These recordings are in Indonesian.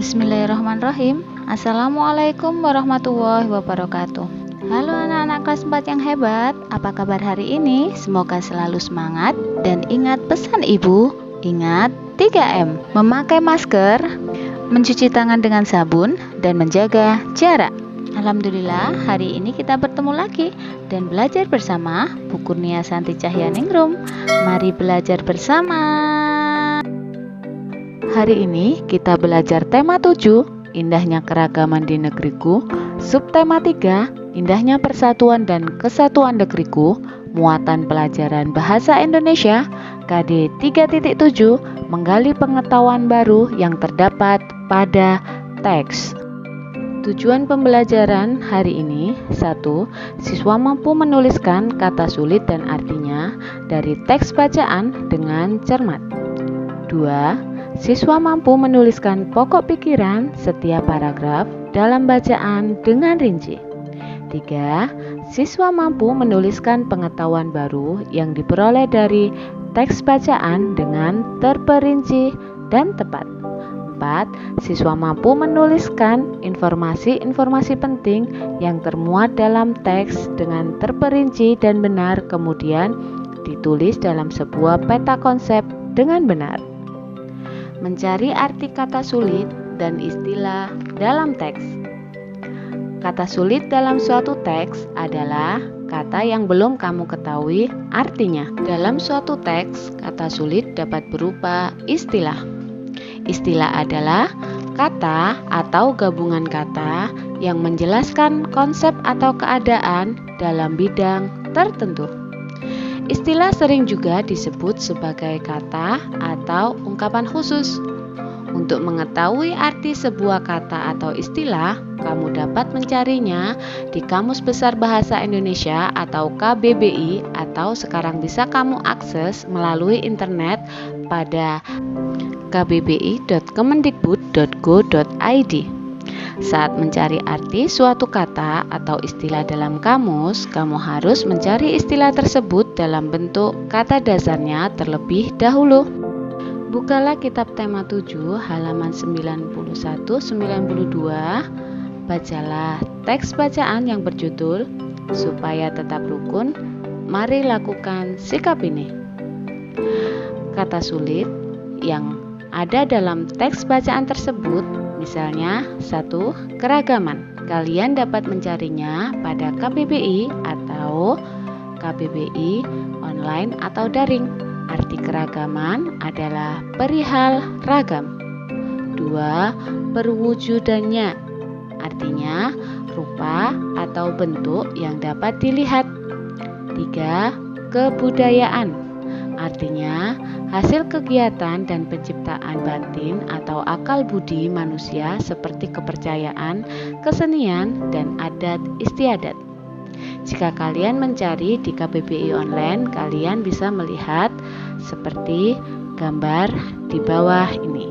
Bismillahirrahmanirrahim. Assalamualaikum warahmatullahi wabarakatuh. Halo anak-anak kelas 4 yang hebat, apa kabar hari ini? Semoga selalu semangat dan ingat pesan ibu, ingat 3M, memakai masker, mencuci tangan dengan sabun, dan menjaga jarak. Alhamdulillah, hari ini kita bertemu lagi dan belajar bersama Bu Kurnia Santi Cahyaningrum. Mari belajar bersama. Hari ini kita belajar tema 7, indahnya keragaman di negeriku, subtema 3, indahnya persatuan dan kesatuan negeriku, muatan pelajaran bahasa Indonesia, KD 3.7, menggali pengetahuan baru yang terdapat pada teks. Tujuan pembelajaran hari ini: 1. Siswa mampu menuliskan kata sulit dan artinya dari teks bacaan dengan cermat. 2. Siswa mampu menuliskan pokok pikiran setiap paragraf dalam bacaan dengan rinci. 3. Siswa mampu menuliskan pengetahuan baru yang diperoleh dari teks bacaan dengan terperinci dan tepat. 4. Siswa mampu menuliskan informasi-informasi penting yang termuat dalam teks dengan terperinci dan benar, kemudian ditulis dalam sebuah peta konsep dengan benar. Mencari arti kata sulit dan istilah dalam teks. Kata sulit dalam suatu teks adalah kata yang belum kamu ketahui artinya. Dalam suatu teks, kata sulit dapat berupa istilah. Istilah adalah kata atau gabungan kata yang menjelaskan konsep atau keadaan dalam bidang tertentu. Istilah sering juga disebut sebagai kata atau ungkapan khusus. Untuk mengetahui arti sebuah kata atau istilah, kamu dapat mencarinya di Kamus Besar Bahasa Indonesia atau KBBI, atau sekarang bisa kamu akses melalui internet pada kbbi.kemendikbud.go.id. Saat mencari arti suatu kata atau istilah dalam kamus, kamu harus mencari istilah tersebut dalam bentuk kata dasarnya terlebih dahulu. Bukalah kitab tema 7 halaman 91-92. Bacalah teks bacaan yang berjudul Supaya Tetap Rukun, Mari Lakukan Sikap Ini. Kata sulit yang ada dalam teks bacaan tersebut, misalnya 1. Keragaman. Kalian dapat mencarinya pada KBBI atau KBBI online atau daring. Arti keragaman adalah perihal ragam. 2. Perwujudannya, artinya rupa atau bentuk yang dapat dilihat. 3. Kebudayaan, artinya hasil kegiatan dan penciptaan batin atau akal budi manusia seperti kepercayaan, kesenian, dan adat istiadat. Jika kalian mencari di KBBI online, kalian bisa melihat seperti gambar di bawah ini.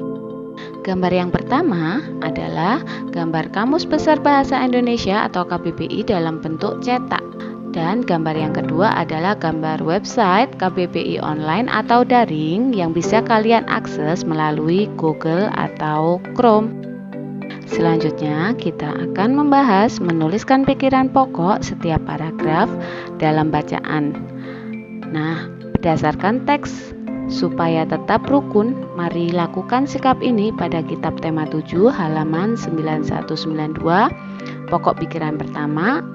Gambar yang pertama adalah gambar Kamus Besar Bahasa Indonesia atau KBBI dalam bentuk cetak. Dan gambar yang kedua adalah gambar website KBBI online atau daring yang bisa kalian akses melalui Google atau Chrome. Selanjutnya, kita akan membahas menuliskan pikiran pokok setiap paragraf dalam bacaan. Nah, berdasarkan teks Supaya Tetap Rukun, Mari Lakukan Sikap Ini pada kitab tema 7 halaman 9192, pokok pikiran pertama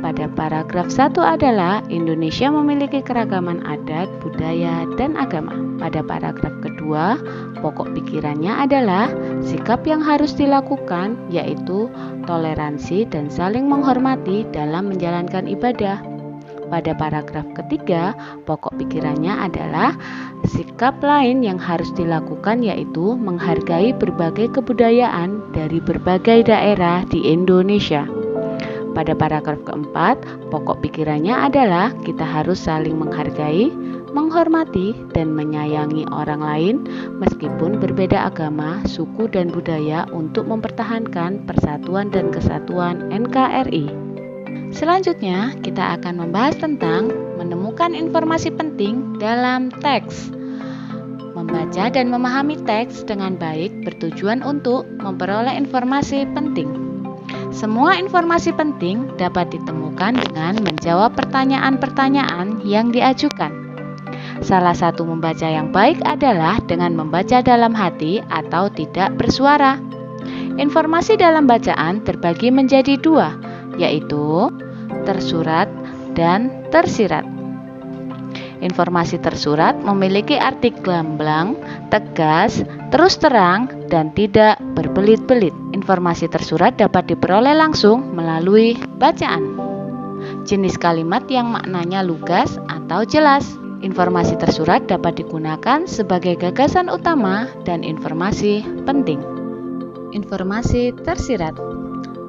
pada paragraf 1 adalah Indonesia memiliki keragaman adat, budaya, dan agama. Pada paragraf kedua, pokok pikirannya adalah sikap yang harus dilakukan, yaitu toleransi dan saling menghormati dalam menjalankan ibadah. Pada paragraf ketiga, pokok pikirannya adalah sikap lain yang harus dilakukan, yaitu menghargai berbagai kebudayaan dari berbagai daerah di Indonesia. Pada paragraf keempat, pokok pikirannya adalah kita harus saling menghargai, menghormati, dan menyayangi orang lain meskipun berbeda agama, suku, dan budaya untuk mempertahankan persatuan dan kesatuan NKRI. Selanjutnya, kita akan membahas tentang menemukan informasi penting dalam teks. Membaca dan memahami teks dengan baik bertujuan untuk memperoleh informasi penting. Semua informasi penting dapat ditemukan dengan menjawab pertanyaan-pertanyaan yang diajukan. Salah satu membaca yang baik adalah dengan membaca dalam hati atau tidak bersuara. Informasi dalam bacaan terbagi menjadi dua, yaitu tersurat dan tersirat. Informasi tersurat memiliki arti gamblang, tegas, terus terang, dan tidak berbelit-belit. Informasi tersurat dapat diperoleh langsung melalui bacaan. Jenis kalimat yang maknanya lugas atau jelas. Informasi tersurat dapat digunakan sebagai gagasan utama dan informasi penting. Informasi tersirat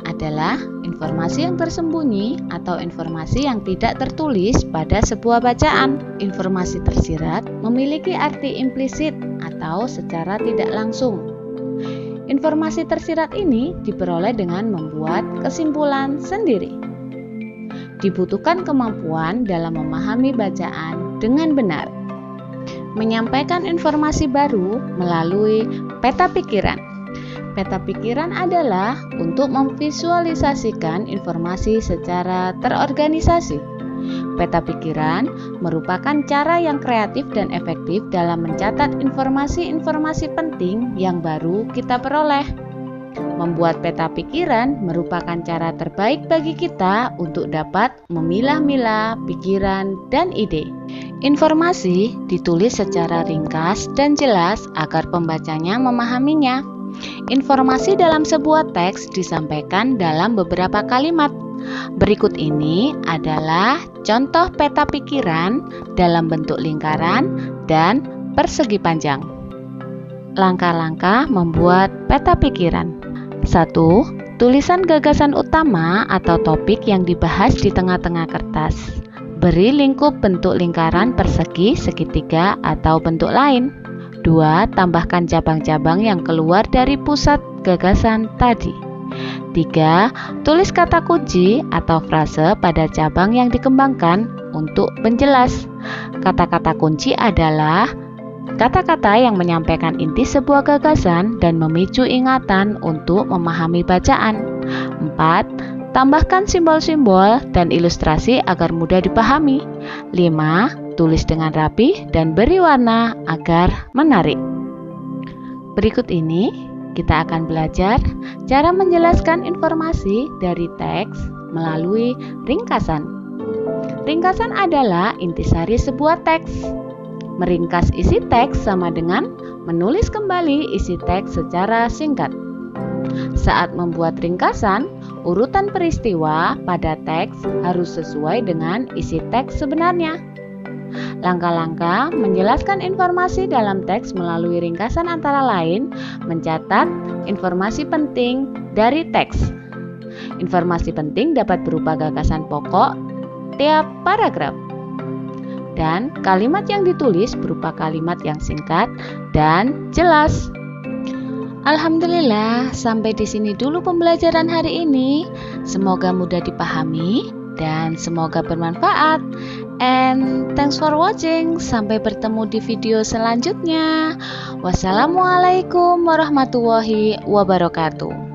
adalah informasi yang tersembunyi atau informasi yang tidak tertulis pada sebuah bacaan. Informasi tersirat memiliki arti implisit atau secara tidak langsung. Informasi tersirat ini diperoleh dengan membuat kesimpulan sendiri. Dibutuhkan kemampuan dalam memahami bacaan dengan benar. Menyampaikan informasi baru melalui peta pikiran. Peta pikiran adalah untuk memvisualisasikan informasi secara terorganisasi. Peta pikiran merupakan cara yang kreatif dan efektif dalam mencatat informasi-informasi penting yang baru kita peroleh. Membuat peta pikiran merupakan cara terbaik bagi kita untuk dapat memilah-milah pikiran dan ide. Informasi ditulis secara ringkas dan jelas agar pembacanya memahaminya. Informasi dalam sebuah teks disampaikan dalam beberapa kalimat. Berikut ini adalah contoh peta pikiran dalam bentuk lingkaran dan persegi panjang. Langkah-langkah membuat peta pikiran. 1. Tulisan gagasan utama atau topik yang dibahas di tengah-tengah kertas. Beri lingkup bentuk lingkaran, persegi, segitiga, atau bentuk lain. 2. Tambahkan cabang-cabang yang keluar dari pusat gagasan tadi. 3. Tulis kata kunci atau frase pada cabang yang dikembangkan untuk penjelas. Kata-kata kunci adalah kata-kata yang menyampaikan inti sebuah gagasan dan memicu ingatan untuk memahami bacaan. 4. Tambahkan simbol-simbol dan ilustrasi agar mudah dipahami. 5. Tulis dengan rapi dan beri warna agar menarik. Berikut ini kita akan belajar cara menjelaskan informasi dari teks melalui ringkasan. Ringkasan adalah intisari sebuah teks. Meringkas isi teks sama dengan menulis kembali isi teks secara singkat. Saat membuat ringkasan, urutan peristiwa pada teks harus sesuai dengan isi teks sebenarnya. Langkah-langkah menjelaskan informasi dalam teks melalui ringkasan antara lain mencatat informasi penting dari teks. Informasi penting dapat berupa gagasan pokok tiap paragraf. Dan kalimat yang ditulis berupa kalimat yang singkat dan jelas. Alhamdulillah, sampai di sini dulu pembelajaran hari ini. Semoga mudah dipahami dan semoga bermanfaat. And thanks for watching. Sampai bertemu di video selanjutnya. Wassalamualaikum warahmatullahi wabarakatuh.